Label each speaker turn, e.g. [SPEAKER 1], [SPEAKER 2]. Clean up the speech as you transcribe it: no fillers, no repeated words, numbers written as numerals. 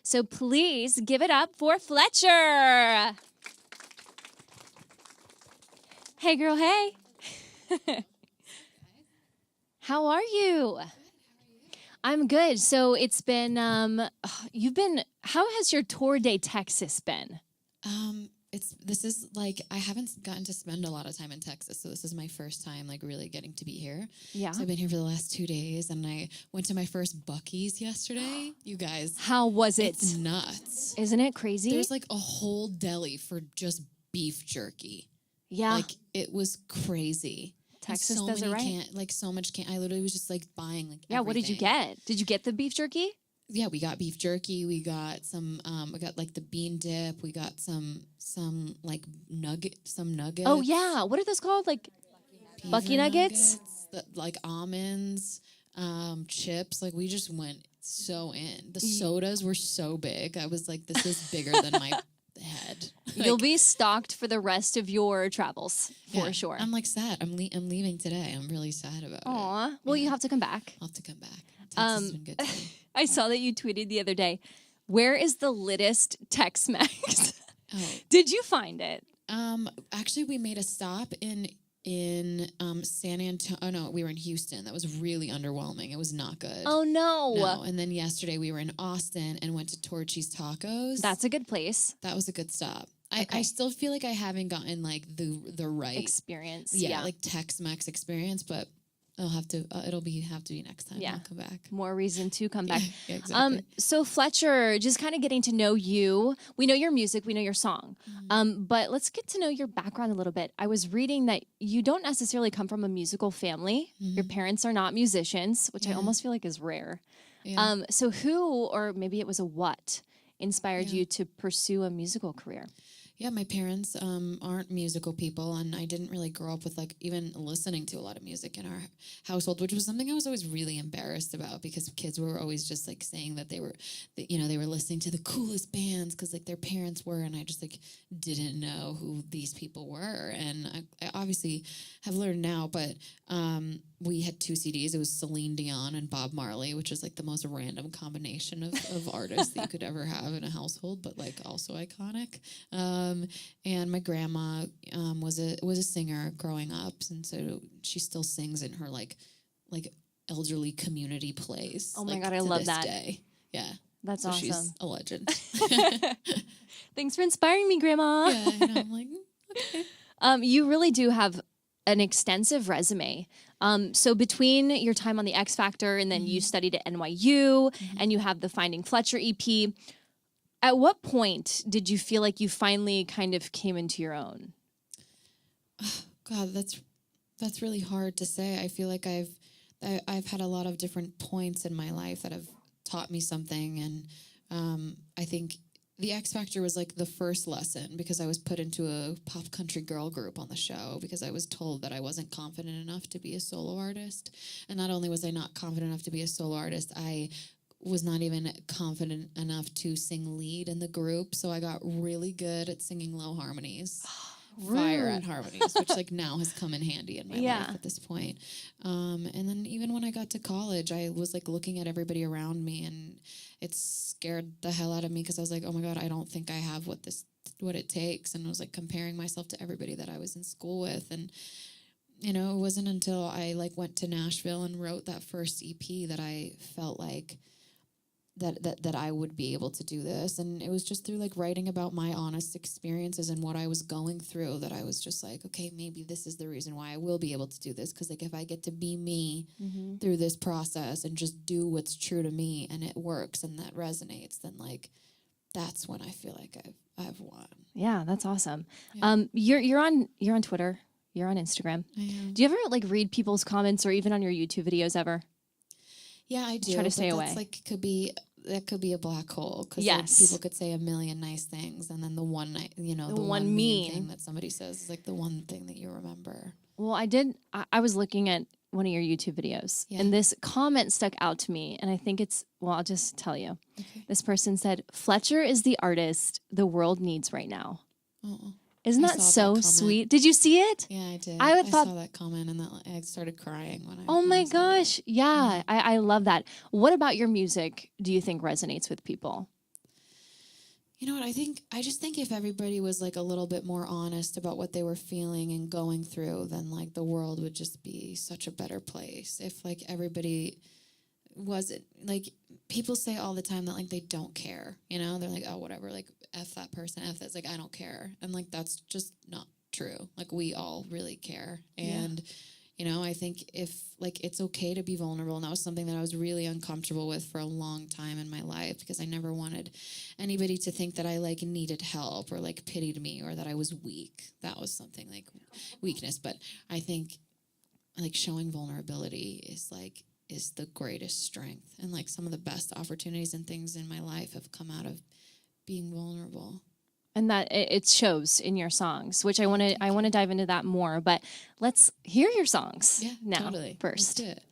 [SPEAKER 1] So please give it up for Fletcher. Hey, girl, hey. How are you? I'm good. So it's been, how has your tour de Texas been?
[SPEAKER 2] I haven't gotten to spend a lot of time in Texas, so this is my first time really getting to be here.
[SPEAKER 1] Yeah.
[SPEAKER 2] So I've been here for the last 2 days, and I went to my first Buc-ee's yesterday. You guys,
[SPEAKER 1] How was it?
[SPEAKER 2] it's nuts.
[SPEAKER 1] Isn't it crazy?
[SPEAKER 2] There's a whole deli for just beef jerky.
[SPEAKER 1] Yeah.
[SPEAKER 2] It was crazy.
[SPEAKER 1] Texas does it right.
[SPEAKER 2] So much I literally was just buying
[SPEAKER 1] Yeah, what did you get? Did you get the beef jerky?
[SPEAKER 2] Yeah, we got beef jerky. We got some. We got the bean dip. We got some nuggets.
[SPEAKER 1] Oh yeah, what are those called? Bucky nuggets.
[SPEAKER 2] Almonds, chips. We just went so in. The sodas were so big. I was like, this is bigger than my head.
[SPEAKER 1] You'll be stocked for the rest of your travels for sure.
[SPEAKER 2] I'm sad. I'm leaving today. I'm really sad about it.
[SPEAKER 1] Aw. Well, you have to come back.
[SPEAKER 2] I'll have to come back. Texas has been good to me.
[SPEAKER 1] I saw that you tweeted the other day, where is the littest tex-mex?
[SPEAKER 2] Oh.
[SPEAKER 1] Did you find it?
[SPEAKER 2] Actually, we made a stop in San Antonio. Oh, no, we were in Houston. That was really underwhelming. It was not good.
[SPEAKER 1] Oh, no.
[SPEAKER 2] No, and then yesterday we were in Austin and went to Torchy's Tacos.
[SPEAKER 1] That's a good place.
[SPEAKER 2] That was a good stop.
[SPEAKER 1] Okay.
[SPEAKER 2] I still feel like I haven't gotten the right
[SPEAKER 1] experience.
[SPEAKER 2] Yeah, Tex-Mex experience, but I'll have to. It'll have to be next time.
[SPEAKER 1] Yeah,
[SPEAKER 2] I'll come back.
[SPEAKER 1] More reason to come back.
[SPEAKER 2] Yeah, exactly.
[SPEAKER 1] So Fletcher, just kind of getting to know you. We know your music, we know your song, but let's get to know your background a little bit. I was reading that you don't necessarily come from a musical family. Your parents are not musicians, which I almost feel like is rare.
[SPEAKER 2] Yeah.
[SPEAKER 1] So who, or maybe it was a what, inspired you to pursue a musical career?
[SPEAKER 2] Yeah, my parents aren't musical people, and I didn't really grow up with even listening to a lot of music in our household, which was something I was always really embarrassed about because kids were always just saying that they were listening to the coolest bands because their parents were, and I just didn't know who these people were, and I obviously have learned now, but we had 2 CDs. It was Celine Dion and Bob Marley, which is the most random combination of artists that you could ever have in a household, but also iconic. And my grandma was a singer growing up, and so she still sings in her elderly community plays.
[SPEAKER 1] Oh my God, I love that.
[SPEAKER 2] Day. Yeah,
[SPEAKER 1] that's
[SPEAKER 2] so
[SPEAKER 1] awesome.
[SPEAKER 2] She's a legend.
[SPEAKER 1] Thanks for inspiring me, Grandma.
[SPEAKER 2] Yeah, I know. I'm okay.
[SPEAKER 1] You really do have an extensive resume. So between your time on the X Factor and then you studied at NYU and you have the Finding Fletcher EP, at what point did you feel like you finally kind of came into your own?
[SPEAKER 2] Oh, God, that's really hard to say. I feel like I've had a lot of different points in my life that have taught me something, and I think the X Factor was the first lesson because I was put into a pop country girl group on the show because I was told that I wasn't confident enough to be a solo artist. And not only was I not confident enough to be a solo artist, I was not even confident enough to sing lead in the group. So I got really good at singing low harmonies. Fire at harmonies, which now has come in handy in my life at this point. And then even when I got to college, I was looking at everybody around me, and it scared the hell out of me because I was like, oh my God, I don't think I have what it takes. And I was comparing myself to everybody that I was in school with. And, it wasn't until I went to Nashville and wrote that first EP that I felt that I would be able to do this. And it was just through writing about my honest experiences and what I was going through that I was just okay, maybe this is the reason why I will be able to do this. Because if I get to be me through this process and just do what's true to me and it works and that resonates, then that's when I feel like I've won.
[SPEAKER 1] Yeah, that's awesome.
[SPEAKER 2] Yeah.
[SPEAKER 1] You're on Twitter, you're on Instagram.
[SPEAKER 2] I am.
[SPEAKER 1] Do you ever read people's comments or even on your YouTube videos ever?
[SPEAKER 2] Yeah, I do.
[SPEAKER 1] Try to stay away.
[SPEAKER 2] That could be a black hole because people could say a million nice things, and then the one mean thing that somebody says is the one thing that you remember.
[SPEAKER 1] Well, I was looking at one of your YouTube videos, and this comment stuck out to me, and I think I'll just tell you. Okay. This person said, "Fletcher is the artist the world needs right now." Uh-uh. Isn't that so sweet? Did you see it?
[SPEAKER 2] Yeah, I did.
[SPEAKER 1] I
[SPEAKER 2] saw that comment, and I started crying when I.
[SPEAKER 1] Oh my gosh! Yeah, I love that. What about your music do you think resonates with people?
[SPEAKER 2] You know what? I just think if everybody was like a little bit more honest about what they were feeling and going through, then like the world would just be such a better place. If like everybody wasn't like, people say all the time that like they don't care, you know, they're like, oh, whatever, like F that person, F that's, like, I don't care. And like, that's just not true. Like, we all really care. And, you know, I think if like, it's okay to be vulnerable. And that was something that I was really uncomfortable with for a long time in my life, because I never wanted anybody to think that I like needed help or like pitied me or that I was weak. That was something like weakness. But I think like showing vulnerability is the greatest strength, and like some of the best opportunities and things in my life have come out of being vulnerable.
[SPEAKER 1] And that it shows in your songs, which I want to dive into that more, but let's hear your songs now
[SPEAKER 2] totally.
[SPEAKER 1] first.
[SPEAKER 2] Let's do it.